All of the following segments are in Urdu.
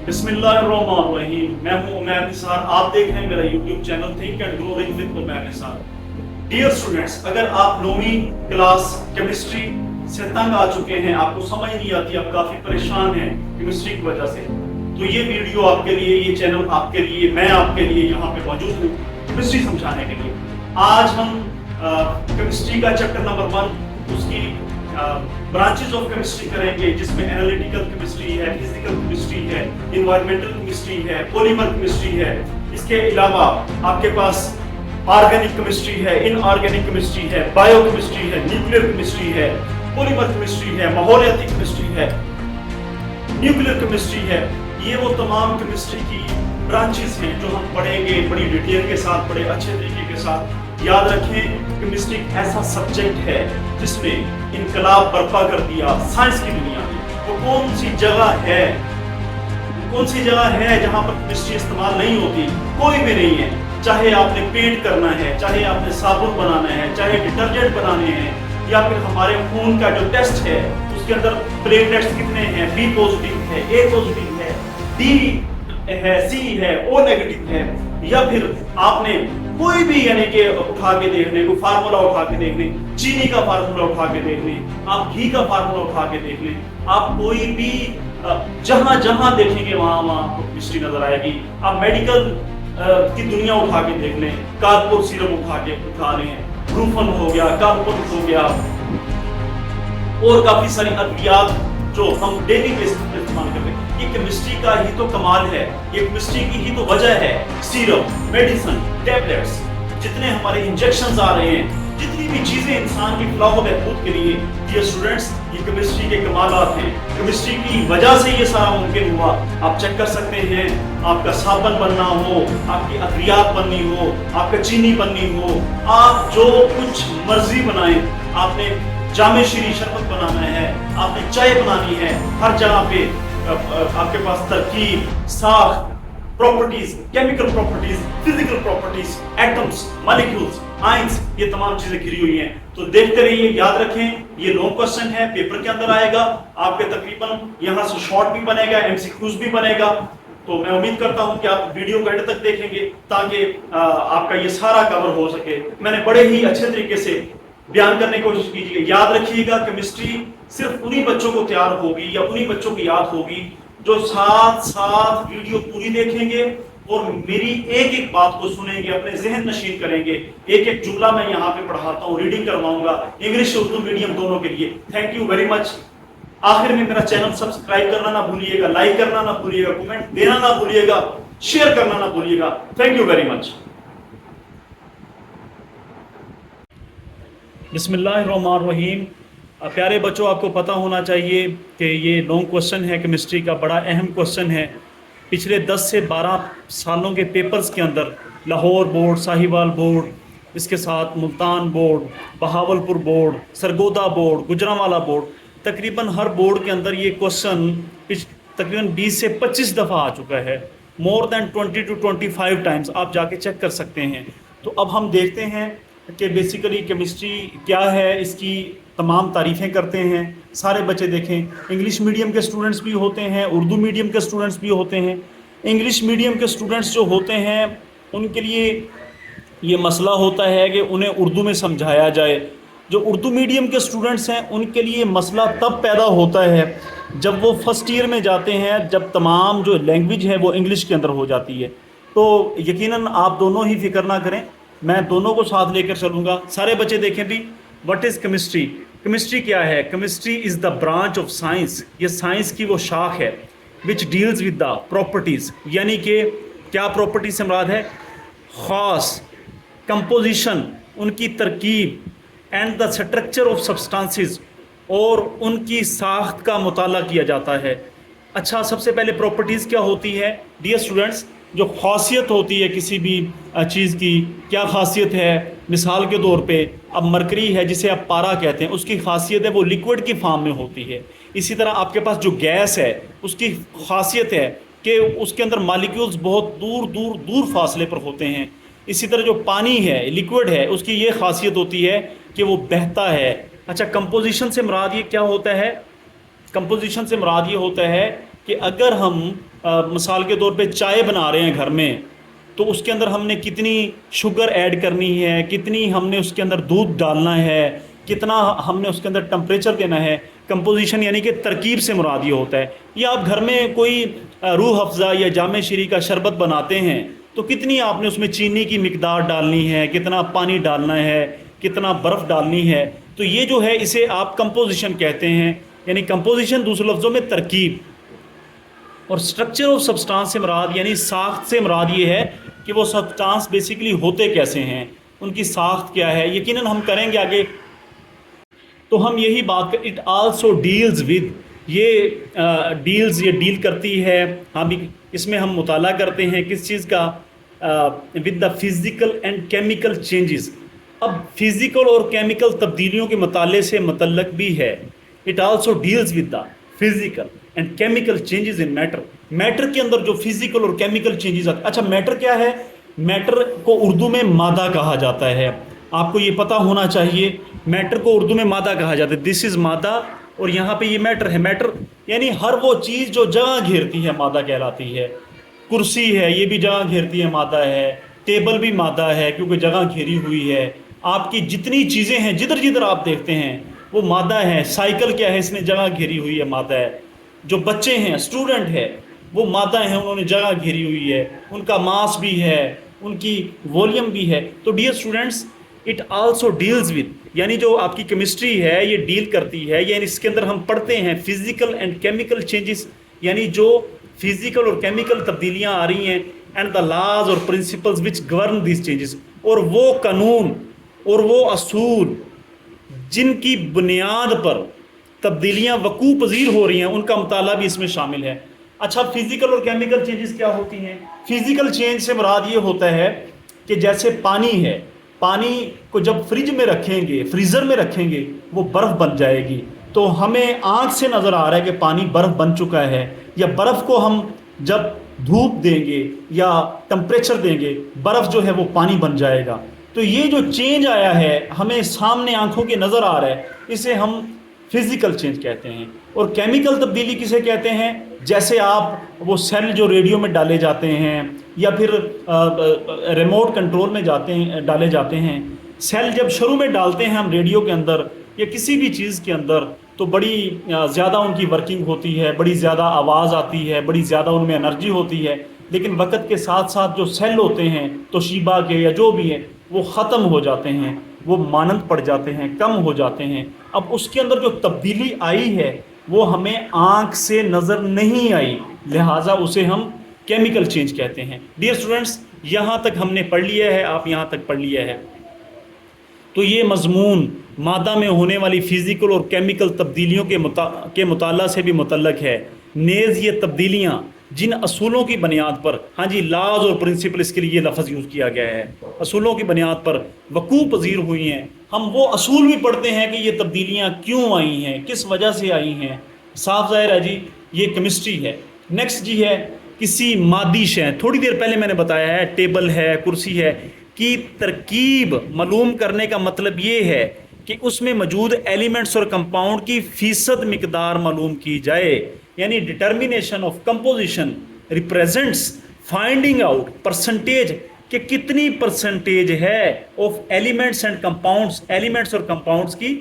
بسم اللہ الرحمن الرحیم. میں ہوں عمیر نثار. آپ دیکھ رہے ہیں میرا YouTube channel think and grow rich with Umair Nisar. Dear students, اگر آپ 9ویں کلاس کیمسٹری سے تنگ آ چکے ہیں، آپ کو سمجھ نہیں آتی، آپ کافی پریشان ہیں کیمسٹری کی وجہ سے، تو یہ ویڈیو آپ کے لیے، یہ چینل آپ کے لیے، میں آپ کے لیے یہاں پہ موجود ہوں کیمسٹری سمجھانے کے لیے. آج ہم کیمسٹری کا چیپٹر نمبر 1 اس کی برانچز آف کیمسٹری کریں گے، جس میں انالیٹیکل کیمسٹری ہے، فزیکل کیمسٹری ہے، انوائرمنٹل کیمسٹری ہے، پولیمر کیمسٹری ہے. اس کے علاوہ آپ کے پاس آرگینک کیمسٹری ہے، ان آرگینک کیمسٹری ہے، بایو کیمسٹری ہے، نیوکلیئر کیمسٹری ہے، پولیمر کیمسٹری ہے، ماحولیاتی کیمسٹری ہے، نیوکلیئر کیمسٹری ہے. یہ وہ تمام کیمسٹری کی برانچز ہیں جو ہم پڑھیں گے بڑی ڈیٹیل کے ساتھ، بڑے اچھے طریقے کے ساتھ. یاد رکھیں، کیمسٹری ایک ایسا سبجیکٹ ہے جس نے انقلاب برپا کر دیا سائنس کی دنیا میں. وہ کون سی جگہ ہے جہاں پر کیمسٹری استعمال نہیں ہوتی؟ کوئی بھی نہیں ہے. چاہے آپ نے پینٹ کرنا ہے، چاہے آپ نے صابن بنانا ہے، چاہے ڈٹرجنٹ بنانے ہیں، یا پھر ہمارے خون کا جو ٹیسٹ ہے اس کے اندر پلیٹلیٹس کتنے ہیں، بی پازیٹیو ہے، اے پازیٹیو ہے، ڈی ہے، سی ہے، او نیگیٹو ہے، یا پھر آپ نے کوئی بھی یعنی کہ اٹھا کے دیکھ لیں، کوئی فارمولا اٹھا کے دیکھ لیں، چینی کا فارمولا اٹھا کے دیکھ لیں، آپ گھی کا فارمولا اٹھا کے دیکھ لیں، آپ کوئی بھی جہاں جہاں دیکھیں گے وہاں وہاں آپ کو کیمسٹری نظر آئے گی. آپ میڈیکل کی دنیا اٹھا کے دیکھ لیں، کارپور سیرم اٹھا لیں، بروفن ہو گیا، کارپور ہو گیا، اور کافی ساری ادویات جو ہم ڈیلی بیسس پر استعمال کرتے ہیں. یہ کیمسٹری کا ہی تو کمال ہے، یہ کیمسٹری کی ہی تو وجہ ہے. سیرم، میڈیسن، ٹیبلیٹس، جتنے ہمارے انجیکشنز آ رہے ہیں، جتنی بھی چیزیں انسان کی فلاح و بہبود کے لیے، یہ اسٹوڈنٹس یہ کیمسٹری کے کمالات ہیں. کیمسٹری کی وجہ سے یہ سارا ممکن ہوا. آپ چیک کر سکتے ہیں، آپ کا صابن بننا ہو، آپ کی ادویات بننی ہو، آپ کا چینی بننی ہو، آپ جو کچھ مرضی بنائیں. آپ نے جامع شیریں شربت بنانا ہے، آپ نے چائے بنانی ہے، ہر جگہ پہ آپ کے پاس ترکیب، ساخت، properties, chemical properties, physical properties, atoms, molecules, ions, یہ تمام چیزیں گھری ہوئی ہیں. تو دیکھتے رہیے. یاد رکھیں، یہ لانگ کوسچن ہے، پیپر کے اندر آئے گا آپ کے. تقریباً یہاں سے شارٹ بھی بنے گا، ایم سی کیوز بھی بنے گا. تو میں امید کرتا ہوں کہ آپ ویڈیو کو اینڈ تک دیکھیں گے تاکہ آپ کا یہ سارا کور ہو سکے. میں نے بڑے ہی اچھے طریقے سے بیان کرنے کی کوشش کیجیے. یاد رکھیے گا، کیمسٹری صرف انہی بچوں کو تیار ہوگی یا انہی بچوں کی یاد ہوگی جو ساتھ ساتھ ویڈیو پوری دیکھیں گے اور میری ایک ایک بات کو سنیں گے، اپنے ذہن نشین کریں گے. ایک ایک جملہ میں یہاں پہ پڑھاتا ہوں، ریڈنگ کرواؤں گا، انگلش اردو میڈیم دونوں کے لیے. تھینک یو ویری مچ. آخر میں میرا چینل سبسکرائب کرنا نہ بھولیے گا، لائک کرنا نہ بھولیے گا، کمنٹ دینا نہ بھولیے گا، شیئر کرنا نہ بھولیے گا. Thank you very much. بسم اللہ الرحمن الرحیم. پیارے بچوں، آپ کو پتہ ہونا چاہیے کہ یہ لانگ کوسچن ہے، کیمسٹری کا بڑا اہم کوسچن ہے. پچھلے 10 سے 12 سالوں کے پیپرز کے اندر لاہور بورڈ، ساہیوال بورڈ، اس کے ساتھ Multan board, Bahawalpur board, Sargodha board, Gujranwala board, تقریباً ہر بورڈ کے اندر یہ کوسچن تقریباً 20 سے 25 دفعہ آ چکا ہے. مور دین 20 to 25 ٹائمز آپ جا کے چیک کر سکتے ہیں. تو اب ہم دیکھتے ہیں کہ بیسیکلی کیمسٹری کیا ہے، اس کی تمام تعریفیں کرتے ہیں. سارے بچے دیکھیں، انگلش میڈیم کے اسٹوڈنٹس بھی ہوتے ہیں، اردو میڈیم کے اسٹوڈنٹس بھی ہوتے ہیں. انگلش میڈیم کے اسٹوڈنٹس جو ہوتے ہیں ان کے لیے یہ مسئلہ ہوتا ہے کہ انہیں اردو میں سمجھایا جائے. جو اردو میڈیم کے اسٹوڈنٹس ہیں ان کے لیے مسئلہ تب پیدا ہوتا ہے جب وہ فرسٹ ایئر میں جاتے ہیں، جب تمام جو لینگویج ہے وہ انگلش کے اندر ہو جاتی ہے. تو یقیناً آپ دونوں ہی فکر نہ کریں، میں دونوں کو ساتھ لے کر چلوں گا. سارے بچے دیکھیں بھی، وٹ از کیمسٹری؟ کیمسٹری کیا ہے؟ Chemistry is the branch of science. یہ سائنس کی وہ شاخ ہے which deals with the properties. یعنی کہ کیا پراپرٹیز سے مراد ہے؟ خاص، کمپوزیشن، ان کی ترکیب، and the structure of substances, اور ان کی ساخت کا مطالعہ کیا جاتا ہے. اچھا، سب سے پہلے پراپرٹیز کیا ہوتی ہے ڈیئر اسٹوڈنٹس؟ جو خاصیت ہوتی ہے کسی بھی چیز کی، کیا خاصیت ہے؟ مثال کے طور پہ اب مرکری ہے جسے آپ پارا کہتے ہیں، اس کی خاصیت ہے وہ لیکوڈ کی فارم میں ہوتی ہے. اسی طرح آپ کے پاس جو گیس ہے اس کی خاصیت ہے کہ اس کے اندر مالیکیولز بہت دور دور دور فاصلے پر ہوتے ہیں. اسی طرح جو پانی ہے، لیکوڈ ہے، اس کی یہ خاصیت ہوتی ہے کہ وہ بہتا ہے. اچھا، کمپوزیشن سے مراد یہ کیا ہوتا ہے؟ کمپوزیشن سے مراد یہ ہوتا ہے کہ اگر ہم مثال کے طور پہ چائے بنا رہے ہیں گھر میں، تو اس کے اندر ہم نے کتنی شوگر ایڈ کرنی ہے، کتنی ہم نے اس کے اندر دودھ ڈالنا ہے، کتنا ہم نے اس کے اندر ٹمپریچر دینا ہے. کمپوزیشن یعنی کہ ترکیب سے مراد یہ ہوتا ہے. یا آپ گھر میں کوئی روح افزا یا جام شیری کا شربت بناتے ہیں تو کتنی آپ نے اس میں چینی کی مقدار ڈالنی ہے، کتنا پانی ڈالنا ہے، کتنا برف ڈالنی ہے. تو یہ جو ہے اسے آپ کمپوزیشن کہتے ہیں. یعنی کمپوزیشن دوسرے لفظوں میں ترکیب. اور اسٹرکچر آف سبسٹانس سے مراد یعنی ساخت سے مراد یہ ہے کہ وہ سبسٹانس بیسیکلی ہوتے کیسے ہیں، ان کی ساخت کیا ہے. یقیناً ہم کریں گے آگے تو ہم یہی بات اٹ آلسو ڈیلز ود، یہ ڈیلز یہ ڈیل کرتی ہے. ہم اس میں ہم مطالعہ کرتے ہیں کس چیز کا، with the physical and chemical changes. اب فزیکل اور کیمیکل تبدیلیوں کے مطالعے سے متعلق بھی ہے. It also deals with the physical and chemical changes in matter. Matter کے اندر جو فزیکل اور کیمیکل چینجز آتے. اچھا میٹر کیا ہے؟ میٹر کو اردو میں مادہ کہا جاتا ہے. آپ کو یہ پتہ ہونا چاہیے میٹر کو اردو میں مادہ کہا جاتا ہے. دس از مادہ، اور یہاں پہ یہ میٹر ہے. میٹر یعنی ہر وہ چیز جو جگہ گھیرتی ہے مادہ کہلاتی ہے. کرسی ہے یہ بھی جگہ گھیرتی ہے مادہ ہے. ٹیبل بھی مادہ ہے کیونکہ جگہ گھیری ہوئی ہے. آپ کی جتنی چیزیں ہیں جدھر جدھر آپ دیکھتے ہیں وہ مادہ ہے. سائیکل کیا ہے؟ اس نے جگہ گھیری ہوئی ہے، مادہ ہے. جو بچے ہیں، اسٹوڈنٹ ہے، وہ مادہ ہیں، انہوں نے جگہ گھیری ہوئی ہے. ان کا ماس بھی ہے، ان کی ولیوم بھی ہے. تو dear students it also deals with, یعنی جو آپ کی کیمسٹری ہے یہ ڈیل کرتی ہے، یعنی اس کے اندر ہم پڑھتے ہیں فزیکل اینڈ کیمیکل چینجز، یعنی جو فزیکل اور کیمیکل تبدیلیاں آ رہی ہیں، اینڈ دا لاز اور principles which govern these changes, اور وہ قانون اور وہ اصول جن کی بنیاد پر تبدیلیاں وقوع پذیر ہو رہی ہیں ان کا مطالعہ بھی اس میں شامل ہے. اچھا فزیکل اور کیمیکل چینجز کیا ہوتی ہیں؟ فزیکل چینج سے مراد یہ ہوتا ہے کہ جیسے پانی ہے، پانی کو جب فریج میں رکھیں گے، فریزر میں رکھیں گے، وہ برف بن جائے گی. تو ہمیں آنکھ سے نظر آ رہا ہے کہ پانی برف بن چکا ہے. یا برف کو ہم جب دھوپ دیں گے یا ٹمپریچر دیں گے، برف جو ہے وہ پانی بن جائے گا. تو یہ جو چینج آیا ہے ہمیں سامنے آنکھوں کے نظر آ رہا ہے، اسے ہم فزیکل چینج کہتے ہیں. اور کیمیکل تبدیلی کسے کہتے ہیں؟ جیسے آپ وہ سیل جو ریڈیو میں ڈالے جاتے ہیں یا پھر ریموٹ کنٹرول میں ڈالے جاتے ہیں. سیل جب شروع میں ڈالتے ہیں ہم ریڈیو کے اندر یا کسی بھی چیز کے اندر تو بڑی زیادہ ان کی ورکنگ ہوتی ہے، بڑی زیادہ آواز آتی ہے، بڑی زیادہ ان میں انرجی ہوتی ہے. لیکن وقت کے ساتھ ساتھ جو سیل ہوتے ہیں توشیبا کے یا جو بھی ہیں وہ ختم ہو جاتے ہیں، وہ مانند پڑ جاتے ہیں، کم ہو جاتے ہیں. اب اس کے اندر جو تبدیلی آئی ہے وہ ہمیں آنکھ سے نظر نہیں آئی، لہٰذا اسے ہم کیمیکل چینج کہتے ہیں. ڈیئر اسٹوڈنٹس یہاں تک ہم نے پڑھ لیا ہے، آپ یہاں تک پڑھ لیا ہے. تو یہ مضمون مادہ میں ہونے والی فزیکل اور کیمیکل تبدیلیوں کے مطالعہ سے بھی متعلق ہے. نیز یہ تبدیلیاں جن اصولوں کی بنیاد پر، ہاں جی لاز اور پرنسپل اس کے لیے یہ لفظ یوز کیا گیا ہے، اصولوں کی بنیاد پر وقوع پذیر ہوئی ہیں. ہم وہ اصول بھی پڑھتے ہیں کہ یہ تبدیلیاں کیوں آئی ہیں، کس وجہ سے آئی ہیں. صاف ظاہر ہے جی یہ کیمسٹری ہے. نیکسٹ جی ہے کسی مادی شے، تھوڑی دیر پہلے میں نے بتایا ہے ٹیبل ہے، کرسی ہے، کی ترکیب معلوم کرنے کا مطلب یہ ہے کہ اس میں موجود ایلیمنٹس اور کمپاؤنڈ کی فیصد مقدار معلوم کی جائے. یعنی determination of composition represents finding out percentage کہ کتنی پرسنٹیج ہے of elements and compounds, elements اور کمپاؤنڈس کی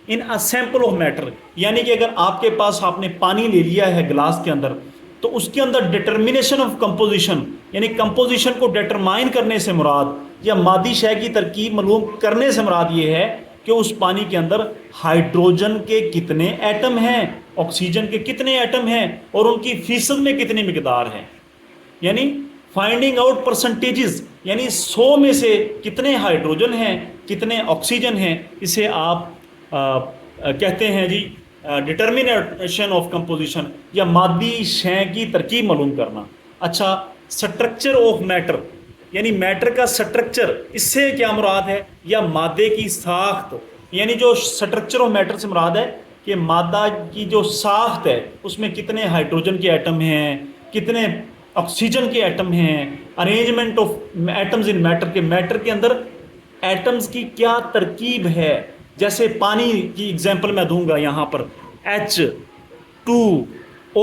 in a sample of matter. یعنی کہ اگر آپ کے پاس آپ نے پانی لے لیا ہے گلاس کے اندر تو اس کے اندر ڈٹرمینیشن آف کمپوزیشن یعنی کمپوزیشن کو ڈٹرمائن کرنے سے مراد یا مادی شے کی ترکیب معلوم کرنے سے مراد یہ ہے کہ اس پانی کے اندر ہائیڈروجن کے کتنے ایٹم ہیں، آکسیجن کے کتنے ایٹم ہیں اور ان کی فیصد میں کتنی مقدار ہے. یعنی فائنڈنگ آؤٹ پرسنٹیجز یعنی 100 میں سے کتنے ہائیڈروجن ہیں، کتنے آکسیجن ہیں، اسے آپ کہتے ہیں جی ڈٹرمینیشن آف کمپوزیشن یا مادی شے کی ترکیب معلوم کرنا. اچھا سٹرکچر آف میٹر یعنی میٹر کا سٹرکچر، اس سے کیا مراد ہے؟ یا مادے کی ساخت. یعنی جو سٹرکچر آف میٹر سے مراد ہے کہ مادہ کی جو ساخت ہے اس میں کتنے ہائیڈروجن کے ایٹم ہیں، کتنے آکسیجن کے ایٹم ہیں، arrangement of atoms in matter کے میٹر کے اندر ایٹمز کی کیا ترکیب ہے. جیسے پانی کی اگزامپل میں دوں گا یہاں پر H2 O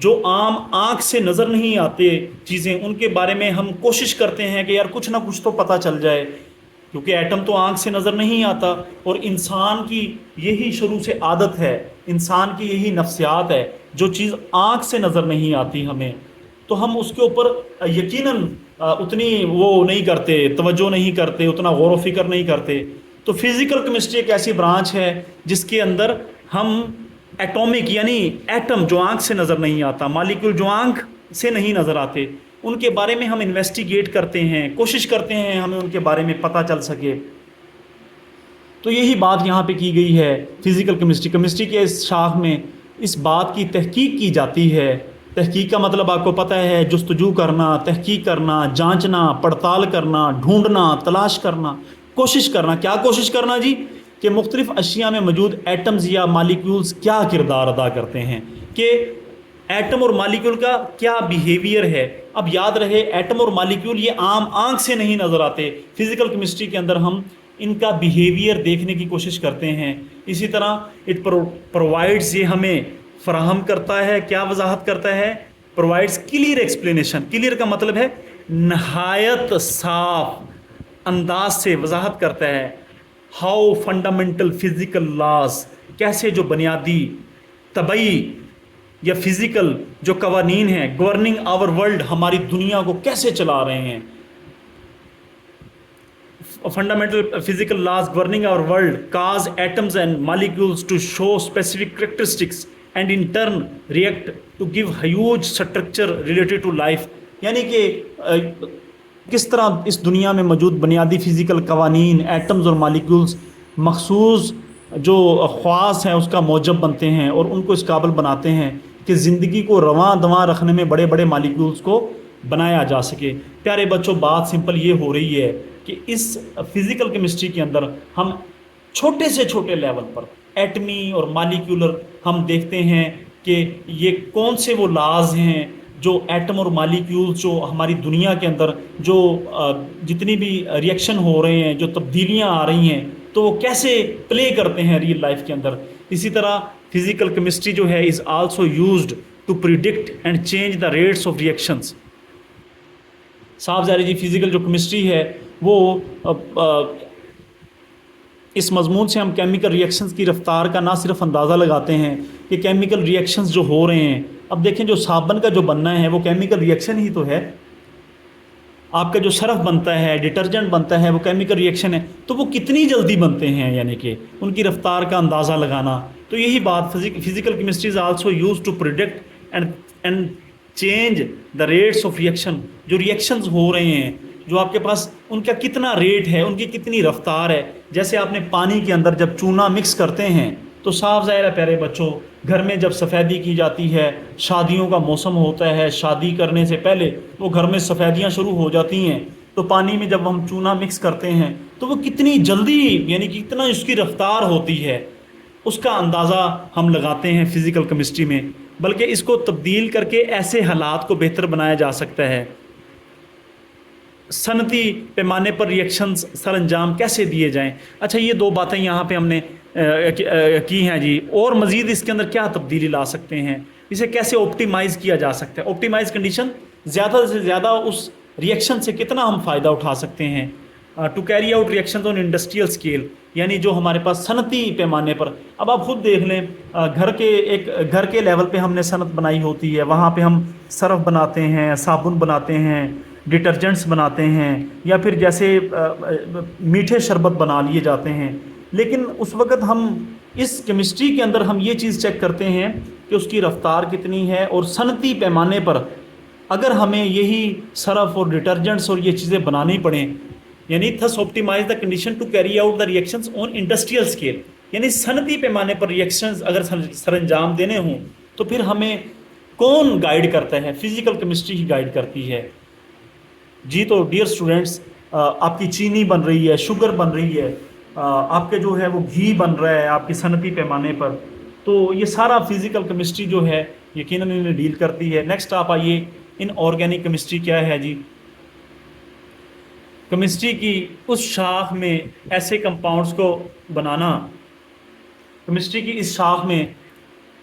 جو عام آنکھ سے نظر نہیں آتے چیزیں، ان کے بارے میں ہم کوشش کرتے ہیں کہ یار کچھ نہ کچھ تو پتہ چل جائے، کیونکہ ایٹم تو آنکھ سے نظر نہیں آتا، اور انسان کی یہی شروع سے عادت ہے، انسان کی یہی نفسیات ہے، جو چیز آنکھ سے نظر نہیں آتی ہمیں تو ہم اس کے اوپر یقیناً اتنی وہ نہیں کرتے، توجہ نہیں کرتے، اتنا غور و فکر نہیں کرتے۔ تو فزیکل کیمسٹری ایک ایسی برانچ ہے جس کے اندر ہم ایٹامک یعنی ایٹم جو آنکھ سے نظر نہیں آتا، مالیکول جو آنکھ سے نہیں نظر آتے، ان کے بارے میں ہم انویسٹیگیٹ کرتے ہیں، کوشش کرتے ہیں ہمیں ان کے بارے میں پتہ چل سکے۔ تو یہی بات یہاں پہ کی گئی ہے فزیکل کیمسٹری کے اس شاخ میں اس بات کی تحقیق کی جاتی ہے۔ تحقیق کا مطلب آپ کو پتہ ہے، جستجو کرنا، تحقیق کرنا، جانچنا، پڑتال کرنا، ڈھونڈنا، تلاش کرنا، کوشش کرنا۔ کیا کوشش کرنا جی؟ کہ مختلف اشیاء میں موجود ایٹمز یا مالیکیولز کیا کردار ادا کرتے ہیں، کہ ایٹم اور مالیکیول کا کیا بیہیویئر ہے۔ اب یاد رہے ایٹم اور مالیکیول یہ عام آنکھ سے نہیں نظر آتے، فزیکل کیمسٹری کے اندر ہم ان کا بیہیویئر دیکھنے کی کوشش کرتے ہیں۔ اسی طرح اٹ پرووائڈز، یہ ہمیں فراہم کرتا ہے، کیا وضاحت کرتا ہے؟ Provides clear explanation. کلیئر کا مطلب ہے نہایت صاف انداز سے وضاحت کرتا ہے ہاؤ فنڈامنٹل فزیکل لاز، کیسے جو بنیادی طبعی یا فزیکل جو قوانین ہیں گورننگ آور ورلڈ، ہماری دنیا کو کیسے چلا رہے ہیں۔ Fundamental physical laws governing our world cause atoms and molecules to show specific characteristics and in turn react to give huge structure related to life۔ یعنی کہ کس طرح اس دنیا میں موجود بنیادی فزیکل قوانین، ایٹمز اور مالیکیولز مخصوص جو خواص ہیں اس کا موجب بنتے ہیں اور ان کو اس قابل بناتے ہیں کہ زندگی کو رواں دواں رکھنے میں بڑے بڑے مالیکیولز کو بنایا جا سکے۔ پیارے بچوں، بات سمپل یہ ہو رہی ہے کہ اس فزیکل کیمسٹری کے اندر ہم چھوٹے سے چھوٹے لیول پر ایٹمی اور مالیکولر ہم دیکھتے ہیں کہ یہ کون سے وہ لاز ہیں جو ایٹم اور مالیکیول جو ہماری دنیا کے اندر جو جتنی بھی ریئیکشن ہو رہے ہیں، جو تبدیلیاں آ رہی ہیں، تو وہ کیسے پلے کرتے ہیں ریئل لائف کے اندر۔ اسی طرح فزیکل کیمسٹری جو ہے is also used to predict and change the rates of reactions. صاحب ظاہر جی فزیکل جو کیمسٹری ہے وہ اس مضمون سے ہم کیمیکل ریئیکشنز کی رفتار کا نہ صرف اندازہ لگاتے ہیں کہ کیمیکل ریئیکشنز جو ہو رہے ہیں، اب دیکھیں جو صابن کا جو بننا ہے وہ کیمیکل ریئیکشن ہی تو ہے، آپ کا جو سرف بنتا ہے، ڈٹرجنٹ بنتا ہے، وہ کیمیکل ریئیکشن ہے، تو وہ کتنی جلدی بنتے ہیں، یعنی کہ ان کی رفتار کا اندازہ لگانا۔ تو یہی بات physical chemistry is also use to predict and change the rates of reaction. جو ریئیکشنز ہو رہے ہیں، جو آپ کے پاس ان کا کتنا ریٹ ہے، ان کی کتنی رفتار ہے۔ جیسے آپ نے پانی کے اندر جب چونا مکس کرتے ہیں تو صاف ظاہر ہے پیارے بچوں، گھر میں جب سفیدی کی جاتی ہے، شادیوں کا موسم ہوتا ہے، شادی کرنے سے پہلے وہ گھر میں سفیدیاں شروع ہو جاتی ہیں، تو پانی میں جب ہم چونا مکس کرتے ہیں تو وہ کتنی جلدی، یعنی کہ کتنا اس کی رفتار ہوتی ہے، اس کا اندازہ ہم لگاتے ہیں فزیکل کیمسٹری میں۔ بلکہ اس کو تبدیل کر کے ایسے حالات کو بہتر بنایا جا سکتا ہے۔ صنعتی پیمانے پر ریئیکشنز سر انجام کیسے دیے جائیں۔ اچھا، یہ دو باتیں یہاں پہ ہم نے کی ہیں جی، اور مزید اس کے اندر کیا تبدیلی لا سکتے ہیں، اسے کیسے آپٹیمائز کیا جا سکتا ہے۔ آپٹیمائز کنڈیشن، زیادہ سے زیادہ اس ریئیکشن سے کتنا ہم فائدہ اٹھا سکتے ہیں۔ To carry out reactions on industrial scale, یعنی جو ہمارے پاس صنعتی پیمانے پر، اب آپ خود دیکھ لیں، گھر کے لیول پہ ہم نے صنعت بنائی ہوتی ہے، وہاں پہ ہم سرف بناتے ہیں، صابن بناتے ہیں، ڈٹرجنٹس بناتے ہیں، یا پھر جیسے میٹھے شربت بنا لیے جاتے ہیں۔ لیکن اس وقت ہم اس کیمسٹری کے اندر ہم یہ چیز چیک کرتے ہیں کہ اس کی رفتار کتنی ہے، اور صنعتی پیمانے پر اگر ہمیں یہی سرف اور ڈٹرجنٹس اور یہ چیزیں بنانی پڑیں، یعنی thus optimise the condition to carry out the reactions on industrial scale, یعنی صنعتی پیمانے پر ریئیکشنز اگر سر انجام دینے ہوں تو پھر ہمیں کون گائیڈ کرتا ہے؟ فزیکل کیمسٹری ہی گائیڈ کرتی ہے جی۔ تو ڈیئر اسٹوڈنٹس، آپ کی چینی بن رہی ہے، شوگر بن رہی ہے، آپ کے جو ہے وہ گھی بن رہا ہے آپ کی صنعتی پیمانے پر، تو یہ سارا فزیکل کیمسٹری جو ہے یقیناً انہیں ڈیل کرتی ہے۔ نیکسٹ آپ آئیے، ان آرگینک کیمسٹری کیا ہے جی؟ کیمسٹری کی اس شاخ میں ایسے کمپاؤنڈز کو بنانا، کیمسٹری کی اس شاخ میں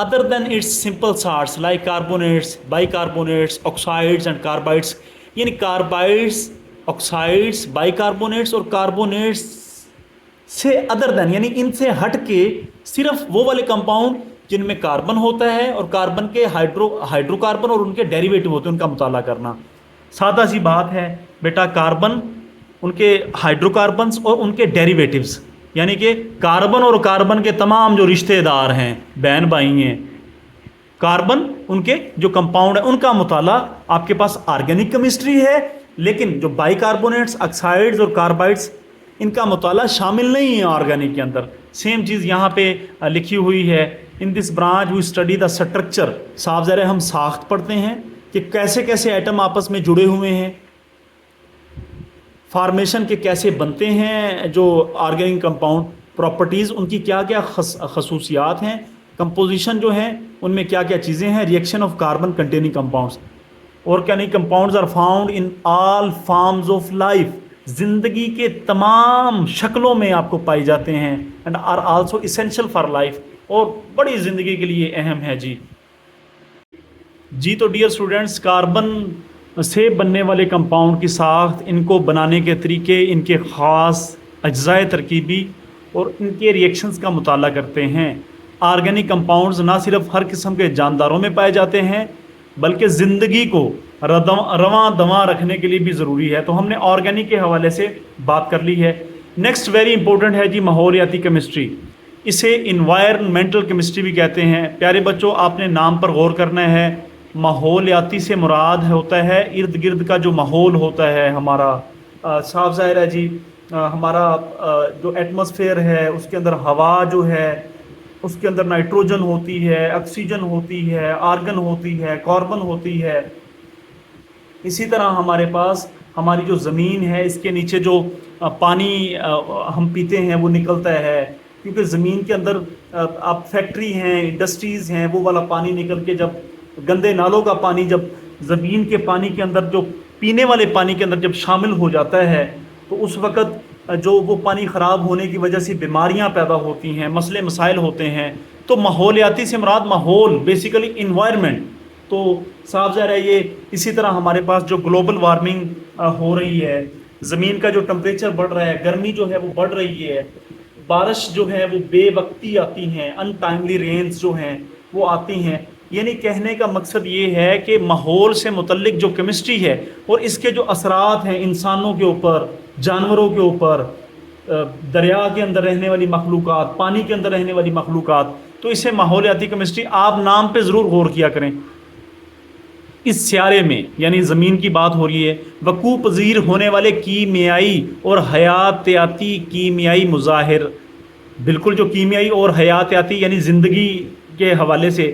other than its simple salts like carbonates, bicarbonates, oxides and carbides. یعنی کاربائڈس، آکسائڈس، بائیکاربونیٹس اور کاربونیٹس سے ادر دین یعنی ان سے ہٹ کے صرف وہ والے کمپاؤنڈ جن میں کاربن ہوتا ہے اور کاربن کے ہائیڈرو کاربن اور ان کے ڈیریویٹو ہوتے ہیں ان کا مطالعہ کرنا. سادہ سی بات ہے بیٹا، کاربن، ان کے ہائیڈرو کاربنس اور ان کے ڈیریویٹوز، یعنی کہ کاربن اور کاربن کے تمام جو رشتہ دار ہیں، بہن بھائی ہیں، کاربن ان کے جو کمپاؤنڈ ہیں ان کا مطالعہ آپ کے پاس آرگینک کیمسٹری ہے، لیکن جو بائی کاربونیٹس، آکسائڈز اور کاربائڈس ان کا مطالعہ شامل نہیں ہے آرگینک کے اندر. سیم چیز یہاں پہ لکھی ہوئی ہے، in this branch we study the structure. صاف ظاہر ہے ہم ساخت پڑھتے ہیں کہ کیسے کیسے ایٹم آپس میں جڑے ہوئے ہیں، فارمیشن کے کیسے بنتے ہیں جو آرگینک کمپاؤنڈ، پراپرٹیز ان کی کیا کیا خصوصیات ہیں، کمپوزیشن جو ہیں ان میں کیا کیا چیزیں ہیں، reaction of carbon containing compounds. Organic compounds are found in all forms of life. زندگی کے تمام شکلوں میں آپ کو پائی جاتے ہیں، and are also essential for life, اور بڑی زندگی کے لیے اہم ہے. جی تو ڈیئر اسٹوڈنٹس، کاربن سے بننے والے کمپاؤنڈ کی ساخت، ان کو بنانے کے طریقے، ان کے خاص اجزائے ترکیبی اور ان کے ریئیکشنز کا مطالعہ کرتے ہیں. آرگینک کمپاؤنڈز نہ صرف ہر قسم کے جانداروں میں پائے جاتے ہیں بلکہ زندگی کو رواں دواں رکھنے کے لیے بھی ضروری ہے. تو ہم نے آرگینک کے حوالے سے بات کر لی ہے. نیکسٹ ویری امپورٹنٹ ہے جی ماحولیاتی کیمسٹری. اسے انوائرمنٹل کیمسٹری بھی کہتے ہیں. پیارے بچوں، آپ نے نام پر غور کرنا ہے. ماحولیاتی سے مراد ہوتا ہے ارد گرد کا جو ماحول ہوتا ہے ہمارا. صاف ظاہر ہے جی، ہمارا جو ایٹماسفیئر ہے اس کے اندر ہوا جو ہے، اس کے اندر نائٹروجن ہوتی ہے، آکسیجن ہوتی ہے، آرگن ہوتی ہے، کاربن ہوتی ہے. اسی طرح ہمارے پاس ہماری جو زمین ہے، اس کے نیچے جو پانی ہم پیتے ہیں وہ نکلتا ہے، کیونکہ زمین کے اندر اب فیکٹری ہیں، انڈسٹریز ہیں، وہ والا پانی نکل کے جب گندے نالوں کا پانی جب زمین کے پانی کے اندر، جو پینے والے پانی کے اندر جب شامل ہو جاتا ہے، تو اس وقت جو وہ پانی خراب ہونے کی وجہ سے بیماریاں پیدا ہوتی ہیں، مسئلے مسائل ہوتے ہیں. تو ماحولیاتی سے مراد ماحول، بیسیکلی انوائرمنٹ. تو صاف ظاہر ہے یہ اسی طرح ہمارے پاس جو گلوبل وارمنگ ہو رہی ہے، زمین کا جو ٹمپریچر بڑھ رہا ہے، گرمی جو ہے وہ بڑھ رہی ہے، بارش جو ہے وہ بے وقتی آتی ہیں، ان ٹائملی رینز جو ہیں وہ آتی ہیں. یعنی کہنے کا مقصد یہ ہے کہ ماحول سے متعلق جو کیمسٹری ہے اور اس کے جو اثرات ہیں انسانوں کے اوپر، جانوروں کے اوپر، دریا کے اندر رہنے والی مخلوقات، پانی کے اندر رہنے والی مخلوقات، تو اسے ماحولیاتی کیمسٹری آپ نام پہ ضرور غور کیا کریں. اس سیارے میں یعنی زمین کی بات ہو رہی ہے، وقوع پذیر ہونے والے کیمیائی اور حیاتیاتی کیمیائی مظاہر. بالکل جو کیمیائی اور حیاتیاتی یعنی زندگی کے حوالے سے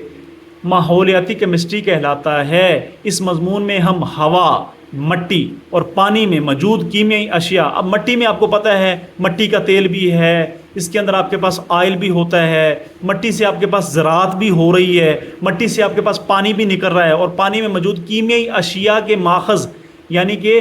ماحولیاتی کیمسٹری کہلاتا ہے. اس مضمون میں ہم ہوا، مٹی اور پانی میں موجود کیمیائی اشیاء، اب مٹی میں آپ کو پتہ ہے مٹی کا تیل بھی ہے، اس کے اندر آپ کے پاس آئل بھی ہوتا ہے، مٹی سے آپ کے پاس زراعت بھی ہو رہی ہے، مٹی سے آپ کے پاس پانی بھی نکل رہا ہے، اور پانی میں موجود کیمیائی اشیاء کے ماخذ یعنی کہ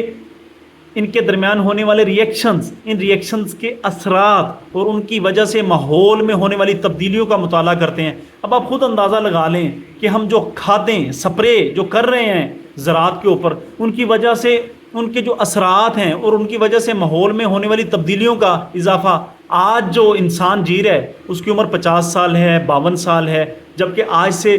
ان کے درمیان ہونے والے ریئیکشنز، ان ریئیکشنز کے اثرات اور ان کی وجہ سے ماحول میں ہونے والی تبدیلیوں کا مطالعہ کرتے ہیں. اب آپ خود اندازہ لگا لیں کہ ہم جو کھادیں، سپرے جو کر رہے ہیں زراعت کے اوپر، ان کی وجہ سے ان کے جو اثرات ہیں اور ان کی وجہ سے ماحول میں ہونے والی تبدیلیوں کا اضافہ. آج جو انسان جی رہا ہے اس کی عمر 50 سال ہے، 52 سال ہے، جبکہ آج سے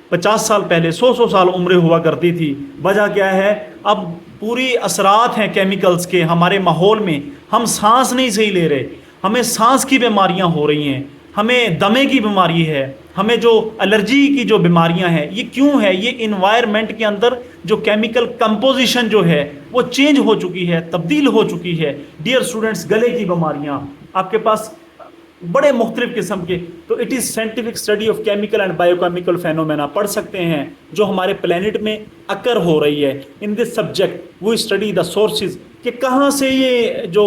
50 سال پہلے 100 سال عمریں ہوا کرتی تھی. وجہ کیا ہے؟ اب پوری اثرات ہیں کیمیکلز کے ہمارے ماحول میں. ہم سانس نہیں صحیح لے رہے، ہمیں سانس کی بیماریاں ہو رہی ہیں، ہمیں دمے کی بیماری ہے، ہمیں جو الرجی کی جو بیماریاں ہیں. یہ کیوں ہے؟ یہ انوائرمنٹ کے اندر جو کیمیکل کمپوزیشن جو ہے وہ چینج ہو چکی ہے، تبدیل ہو چکی ہے. ڈیئر اسٹوڈنٹس، گلے کی بیماریاں آپ کے پاس بڑے مختلف قسم کے. تو it is scientific study of chemical and bio chemical phenomena پڑھ سکتے ہیں جو ہمارے پلانٹ میں اکر ہو رہی ہے. In this subject we study the sources, کہ کہاں سے یہ جو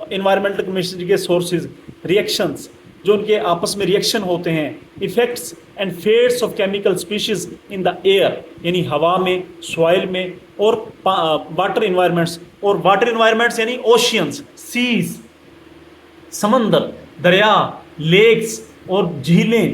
انوائرمنٹل کیمسٹری کے سورسز، ریئیکشنز جو ان کے آپس میں ریئیکشن ہوتے ہیں، effects and fates of chemical species in the air یعنی ہوا میں، سوائل میں، اور واٹر انوائرمنٹس. اور واٹر انوائرمنٹس یعنی اوشینز، سیز، سمندر، دریا، لیکس اور جھیلیں،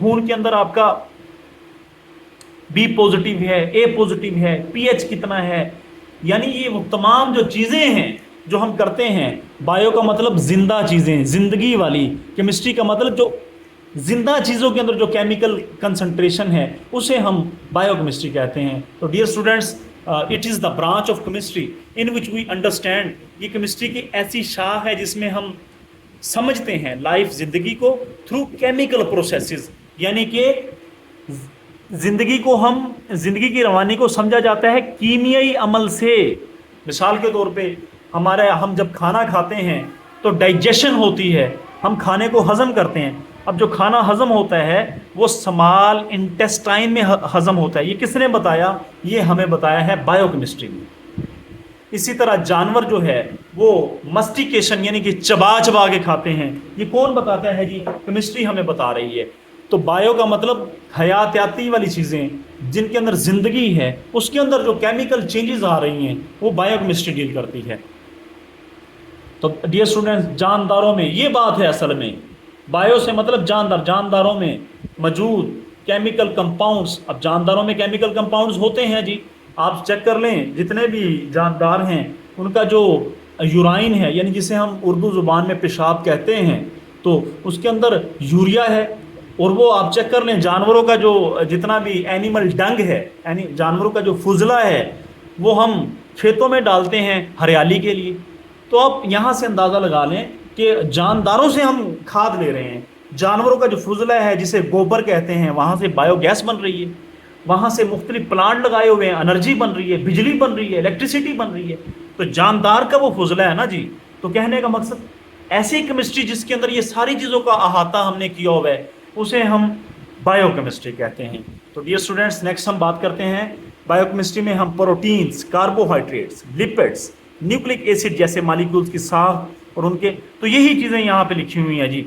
خون کے اندر آپ کا بی پازیٹیو ہے، اے پازیٹیو ہے، پی ایچ کتنا ہے، یعنی یہ وہ تمام جو چیزیں ہیں جو ہم کرتے ہیں. بایو کا مطلب زندہ چیزیں، زندگی والی. کیمسٹری کا مطلب جو زندہ چیزوں کے اندر جو کیمیکل کنسنٹریشن ہے اسے ہم بایو کیمسٹری کہتے ہیں. تو dear students, it is the branch of chemistry in which we understand. یہ کیمسٹری کی ایسی شاخ ہے جس میں ہم سمجھتے ہیں لائف، زندگی کو تھرو کیمیکل پروسیسز، یعنی کہ زندگی کو زندگی کی روانی کو سمجھا جاتا ہے کیمیائی عمل سے. مثال کے طور پہ ہم جب کھانا کھاتے ہیں تو ڈائجیشن ہوتی ہے، ہم کھانے کو ہضم کرتے ہیں. اب جو کھانا ہضم ہوتا ہے وہ سمال انٹیسٹائن میں ہضم ہوتا ہے. یہ کس نے بتایا؟ یہ ہمیں بتایا ہے بایو کیمسٹری میں. اسی طرح جانور جو ہے وہ مسٹیکیشن یعنی کہ چبا چبا کے کھاتے ہیں. یہ کون بتاتا ہے؟ جی کیمسٹری ہمیں بتا رہی ہے. تو بایو کا مطلب حیاتیاتی والی چیزیں جن کے اندر زندگی ہے، اس کے اندر جو کیمیکل چینجز آ رہی ہیں وہ بایو کیمسٹری ڈیل کرتی ہے. تو ڈیئر اسٹوڈنٹس، جانداروں میں یہ بات ہے اصل میں. بایو سے مطلب جانداروں میں موجود کیمیکل کمپاؤنڈس. اب جانداروں میں کیمیکل کمپاؤنڈس ہوتے ہیں جی، آپ چیک کر لیں جتنے بھی جاندار ہیں ان کا جو یورائن ہے، یعنی جسے ہم اردو زبان میں پیشاب کہتے ہیں، تو اس کے اندر یوریا ہے. اور وہ آپ چیک کر لیں جانوروں کا جو جتنا بھی اینیمل ڈنگ ہے، یعنی جانوروں کا جو فضلہ ہے، وہ ہم کھیتوں میں ڈالتے ہیں ہریالی کے لیے. تو آپ یہاں سے اندازہ لگا لیں کہ جانداروں سے ہم کھاد لے رہے ہیں. جانوروں کا جو فضلہ ہے جسے گوبر کہتے ہیں، وہاں سے بایو گیس بن رہی ہے. وہاں سے مختلف پلانٹ لگائے ہوئے ہیں، انرجی بن رہی ہے، بجلی بن رہی ہے، الیکٹریسٹی بن رہی ہے. تو جاندار کا وہ فضلہ ہے نا جی. تو کہنے کا مقصد ایسی کیمسٹری جس کے اندر یہ ساری چیزوں کا احاطہ ہم نے کیا ہوا ہے اسے ہم بایو کیمسٹری کہتے ہیں. تو ڈیئر اسٹوڈنٹس، نیکسٹ ہم بات کرتے ہیں بایو کیمسٹری میں ہم proteins, carbohydrates, lipids, nucleic acid جیسے مالیکولز کی ساخت اور ان کے، تو یہی چیزیں یہاں پہ لکھی ہوئی ہیں جی.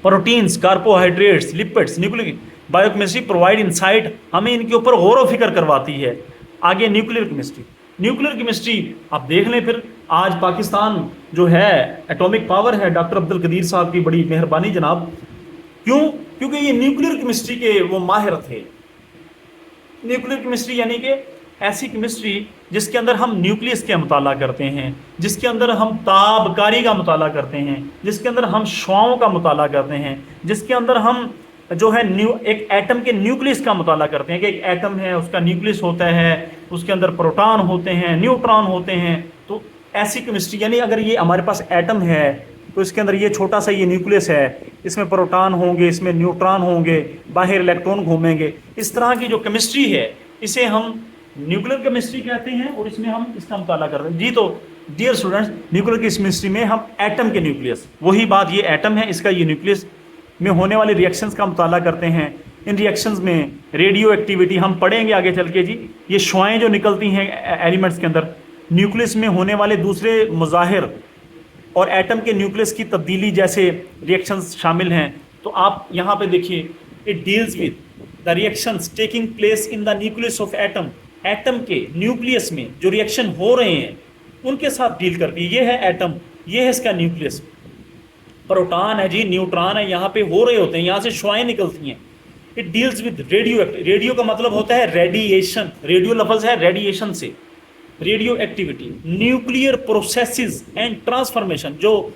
Proteins, carbohydrates, lipids, nucleic. Biochemistry provide insight, ہمیں ان کے اوپر غور و فکر کرواتی ہے. آگے نیوکلیئر کیمسٹری. نیوکلیئر کیمسٹری آپ دیکھ لیں، پھر آج پاکستان جو ہے ایٹامک پاور ہے، ڈاکٹر عبدالقدیر صاحب کی بڑی مہربانی جناب. کیوں؟ کیونکہ یہ نیوکلیئر کیمسٹری کے وہ ماہر تھے. نیوکلیئر کیمسٹری یعنی کہ ایسی کیمسٹری جس کے اندر ہم نیوکلیس کا مطالعہ کرتے ہیں، جس کے اندر ہم تابکاری کا مطالعہ کرتے ہیں، جس کے اندر ہم شعاؤں کا مطالعہ کرتے ہیں، جس کے اندر ہم جو ہے ایک ایٹم کے نیوکلیس کا مطالعہ کرتے ہیں کہ ایک ایٹم ہے، اس کا نیوکلیس ہوتا ہے، اس کے اندر پروٹان ہوتے ہیں، نیوٹران ہوتے ہیں. تو ایسی کیمسٹری یعنی اگر یہ ہمارے پاس ایٹم ہے تو اس کے اندر یہ چھوٹا سا یہ نیوکلیس ہے، اس میں پروٹان ہوں گے، اس میں نیوٹران ہوں گے، باہر الیکٹران گھومیں گے. اس طرح کی جو کیمسٹری ہے اسے ہم نیوکلیئر کیمسٹری کہتے ہیں اور اس میں ہم اس کا مطالعہ کرتے ہیں. جی تو ڈیئر اسٹوڈنٹس، نیوکلیئر کیمسٹری میں ہم ایٹم کے نیوکلیس، وہی بات، یہ ایٹم ہے، اس کا یہ نیوکلیس میں ہونے والی ریئیکشنز کا مطالعہ کرتے ہیں. ان ریئیکشنز میں ریڈیو ایکٹیویٹی ہم پڑھیں گے آگے چل کے جی. یہ شعائیں جو نکلتی ہیں ایلیمنٹس کے اندر، نیوکلیس میں ہونے والے دوسرے مظاہر اور ایٹم کے نیوکلیس کی تبدیلی جیسے ریئیکشنز شامل ہیں. تو آپ یہاں پہ دیکھیے، it deals with the reactions taking place in the nucleus of atom. Atom کے نیوکلیس میں جو ریئیکشن ہو رہے ہیں ان کے ساتھ ڈیل کرتی ہے. یہ ہے ایٹم، یہ ہے اس کا نیوکلیس. پروٹان ہے جی، نیوٹران ہے، یہاں پہ ہو رہے ہوتے ہیں، یہاں سے شعائیں نکلتی ہیں. It deals with radio. Radio کا مطلب ہوتا ہے ریڈیشن. ریڈیو لفظ ہے ریڈیشن سے، radio activity. Nuclear processes and transformation, جو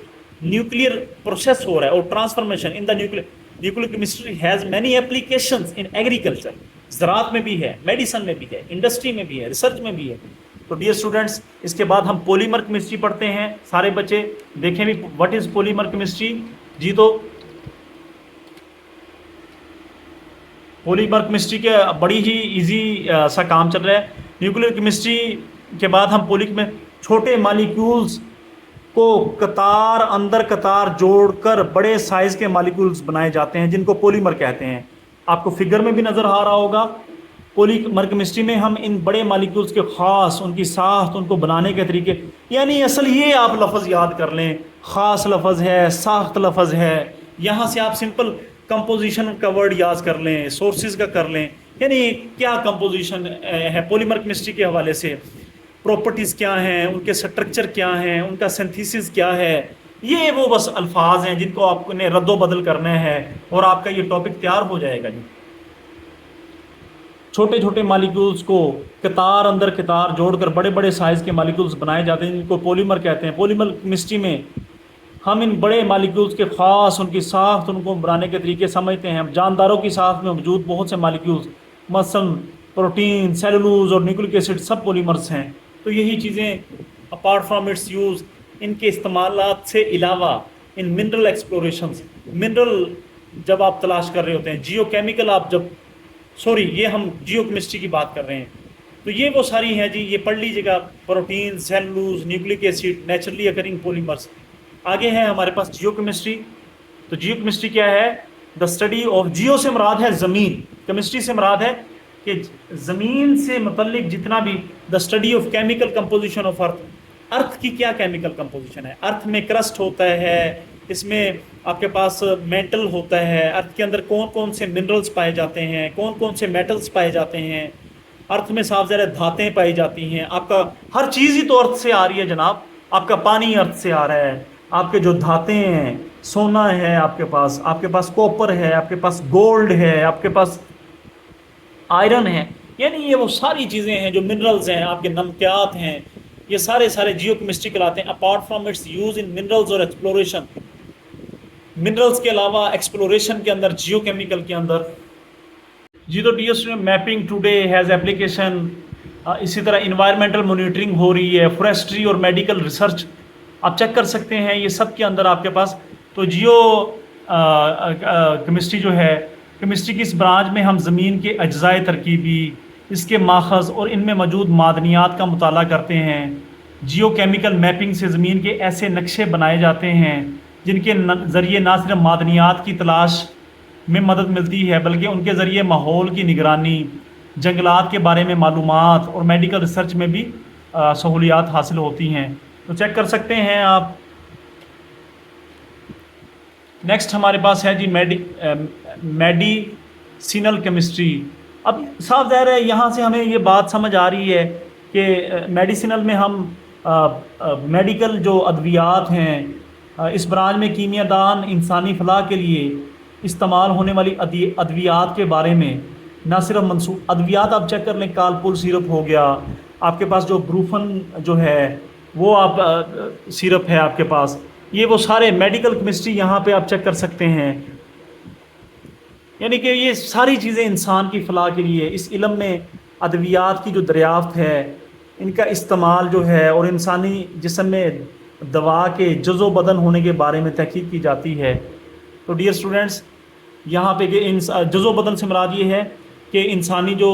نیوکلیئر پروسیس ہو رہا ہے اور transformation in the nuclear chemistry has many applications in agriculture. زراعت میں بھی ہے، میڈیسن میں بھی ہے، انڈسٹری میں بھی ہے، ریسرچ میں بھی ہے. تو ڈیئر اسٹوڈنٹس، اس کے بعد ہم پولیمر کیمسٹری پڑھتے ہیں. سارے بچے دیکھیں بھی واٹ از پولیمر کیمسٹری. جی تو پولیمر کیمسٹری کے بڑی ہی ایزی سا کام چل رہا ہے. نیوکلیئر کیمسٹری کے بعد ہم میں چھوٹے مالیکیولز کو قطار اندر قطار جوڑ کر بڑے سائز کے مالیکیولز بنائے جاتے ہیں جن کو پولیمر کہتے ہیں. آپ کو فگر میں بھی نظر آ رہا ہوگا. پولیمر کیمسٹری میں ہم ان بڑے مالیکیولز کے خاص، ان کی ساخت، ان کو بنانے کے طریقے، یعنی اصل یہ آپ لفظ یاد کر لیں، خاص لفظ ہے، ساخت لفظ ہے. یہاں سے آپ سمپل کمپوزیشن کا ورڈ یاد کر لیں، سورسز کا کر لیں، یعنی کیا کمپوزیشن ہے پولیمر کیمسٹری کے حوالے سے، پراپرٹیز کیا ہیں، ان کے سٹرکچر کیا ہیں، ان کا سنتھیسس کیا ہے، یہ وہ بس الفاظ ہیں جن کو آپ نے رد و بدل کرنا ہے اور آپ کا یہ ٹاپک تیار ہو جائے گا جی۔ چھوٹے چھوٹے مالیکولز کو قطار اندر قطار جوڑ کر بڑے بڑے سائز کے مالیکولز بنائے جاتے ہیں جن کو پولیمر کہتے ہیں۔ پولیمر کیمسٹری میں ہم ان بڑے مالیکولز کے خاص ان کی ساخت، ان کو بنانے کے طریقے سمجھتے ہیں۔ جانداروں کی ساخت میں موجود بہت سے مالیکولز مثلاً پروٹین، سیلولوز اور نیوکلک ایسڈ سب پولیمرز ہیں۔ تو یہی چیزیں اپارٹ فرام اٹس یوز، ان کے استعمالات سے علاوہ ان منرل ایکسپلوریشنز، منرل جب آپ تلاش کر رہے ہوتے ہیں، جیو کیمیکل آپ جب یہ ہم جیو کیمسٹری کی بات کر رہے ہیں، تو یہ وہ ساری ہیں جی، یہ پڑھ لیجیے گا، protein, cellulose, nucleic acid, naturally occurring polymers. آگے ہے ہمارے پاس جیو کیمسٹری۔ تو جیو کیمسٹری کیا ہے؟ دا اسٹڈی آف، جیو سے مراد ہے زمین، کیمسٹری سے مراد ہے کہ زمین سے متعلق جتنا بھی، the study of chemical composition of earth, earth کی کیا کیمیکل کمپوزیشن ہے، ارتھ میں کرسٹ ہوتا ہے، اس میں آپ کے پاس میٹل ہوتا ہے، ارتھ کے اندر کون کون سے منرلز پائے جاتے ہیں، کون کون سے میٹلز پائے جاتے ہیں، ارتھ میں صاف ظاہر دھاتیں پائی جاتی ہیں۔ آپ کا ہر چیز ہی تو ارتھ سے آ رہی ہے جناب، آپ کا پانی ارتھ سے آ رہا ہے، آپ کے جو دھاتیں ہیں، سونا ہے آپ کے پاس کوپر ہے، آپ کے پاس گولڈ ہے، آپ کے پاس آئرن ہے، یعنی یہ وہ ساری چیزیں ہیں جو منرلز ہیں، آپ کے نمکیات ہیں، یہ سارے جیو کیمسٹری کہلاتے ہیں۔ Apart from its use in minerals اور ایکسپلوریشن، منرلز کے علاوہ ایکسپلوریشن کے اندر، جیو کیمیکل کے اندر جی۔ تو D S mapping today has application, اسی طرح انوائرمنٹل مانیٹرنگ ہو رہی ہے، فورسٹری اور میڈیکل ریسرچ آپ چیک کر سکتے ہیں، یہ سب کے اندر آپ کے پاس۔ تو جیو کیمسٹری جو ہے، کیمسٹری کی اس برانچ میں ہم زمین کے اجزائے ترکیبی، اس کے ماخذ اور ان میں موجود معدنیات کا مطالعہ کرتے ہیں۔ جیو کیمیکل میپنگ سے زمین کے ایسے نقشے بنائے جاتے ہیں جن کے ذریعے نہ صرف معدنیات کی تلاش میں مدد ملتی ہے بلکہ ان کے ذریعے ماحول کی نگرانی، جنگلات کے بارے میں معلومات اور میڈیکل ریسرچ میں بھی سہولیات حاصل ہوتی ہیں۔ تو چیک کر سکتے ہیں آپ۔ نیکسٹ ہمارے پاس ہے جی میڈیسینل کیمسٹری۔ اب صاف ظاہر ہے یہاں سے ہمیں یہ بات سمجھ آ رہی ہے کہ میڈیسینل میں ہم میڈیکل جو ادویات ہیں، اس برانچ میں کیمیا دان انسانی فلاح کے لیے استعمال ہونے والی ادویات کے بارے میں نہ صرف منسوخ ادویات آپ چیک کر لیں، کالپول سیرپ ہو گیا، آپ کے پاس جو بروفن جو ہے وہ آپ سیرپ ہے آپ کے پاس، یہ وہ سارے میڈیکل کیمسٹری یہاں پہ آپ چیک کر سکتے ہیں۔ یعنی کہ یہ ساری چیزیں انسان کی فلاح کے لیے، اس علم میں ادویات کی جو دریافت ہے، ان کا استعمال جو ہے، اور انسانی جسم میں دوا کے جز و بدن ہونے کے بارے میں تحقیق کی جاتی ہے۔ تو ڈیئر اسٹوڈنٹس، یہاں پہ کہ جز و بدن سے مراد یہ ہے کہ انسانی جو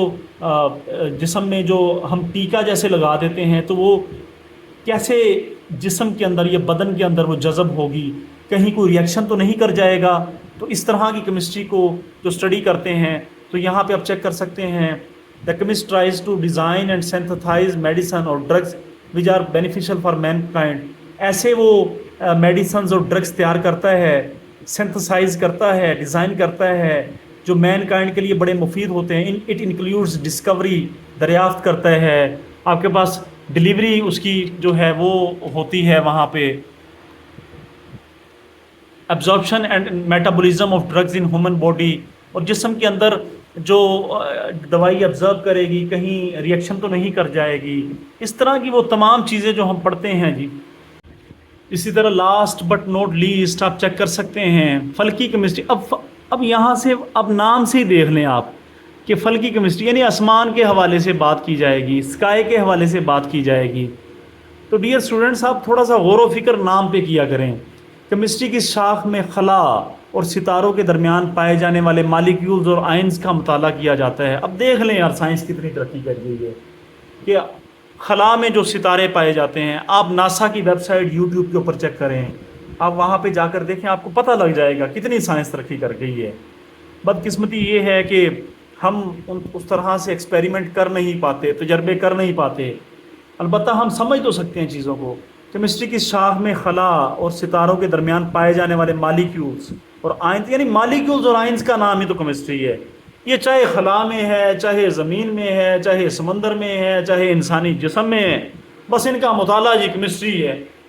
جسم میں جو ہم ٹیکا جیسے لگا دیتے ہیں تو وہ کیسے جسم کے اندر یا بدن کے اندر وہ جذب ہوگی، کہیں کوئی ریئیکشن تو نہیں کر جائے گا۔ تو اس طرح کی کیمسٹری کو جو اسٹڈی کرتے ہیں، تو یہاں پہ آپ چیک کر سکتے ہیں، the chemist tries to design and synthesise medicine اور drugs which are beneficial for mankind. ایسے وہ میڈیسنز اور ڈرگس تیار کرتا ہے، سینتھسائز کرتا ہے، ڈیزائن کرتا ہے، جو مین کائنڈ کے لیے بڑے مفید ہوتے ہیں۔ اٹ انکلیوڈز ڈسکوری، دریافت کرتا ہے، آپ کے پاس ڈلیوری اس کی جو ہے وہ ہوتی ہے وہاں پہ، absorption and metabolism of drugs in human body, اور جسم کے اندر جو دوائی ایبزارب کرے گی کہیں ریئیکشن تو نہیں کر جائے گی، اس طرح کی وہ تمام چیزیں جو ہم پڑھتے ہیں جی۔ اسی طرح لاسٹ بٹ نوٹ لیسٹ آپ چیک کر سکتے ہیں فلکی کیمسٹری۔ اب یہاں سے اب نام سے ہی دیکھ لیں آپ کہ فلکی کیمسٹری یعنی آسمان کے حوالے سے بات کی جائے گی، اسکائی کے حوالے سے بات کی جائے گی۔ تو ڈیئر اسٹوڈنٹس، آپ تھوڑا سا غور و فکر نام پہ کیا کریں۔ کیمسٹری کی شاخ میں خلا اور ستاروں کے درمیان پائے جانے والے مالیکیولز اور آئنز کا مطالعہ کیا جاتا ہے۔ اب دیکھ لیں یار سائنس کتنی ترقی کر گئی ہے کہ خلا میں جو ستارے پائے جاتے ہیں، آپ ناسا کی ویب سائٹ یوٹیوب کے اوپر چیک کریں، آپ وہاں پہ جا کر دیکھیں، آپ کو پتہ لگ جائے گا کتنی سائنس ترقی کر گئی ہے۔ بدقسمتی یہ ہے کہ ہم اس طرح سے ایکسپیریمنٹ کر نہیں پاتے، تجربے کر نہیں پاتے۔ البتہ ہم سمجھ تو سکتے ہیں چیزوں کو۔ کیمسٹری کی شاخ میں خلا اور ستاروں کے درمیان پائے جانے والے مالیکیولز اور آئنز، یعنی مالیکیولز اور آئنز کا نام ہی تو کیمسٹری ہے۔ یہ چاہے خلا میں ہے، چاہے زمین میں ہے، چاہے سمندر میں ہے، چاہے انسانی جسم میں ہے، بس ان کا مطالعہ جی کیمسٹری ہے۔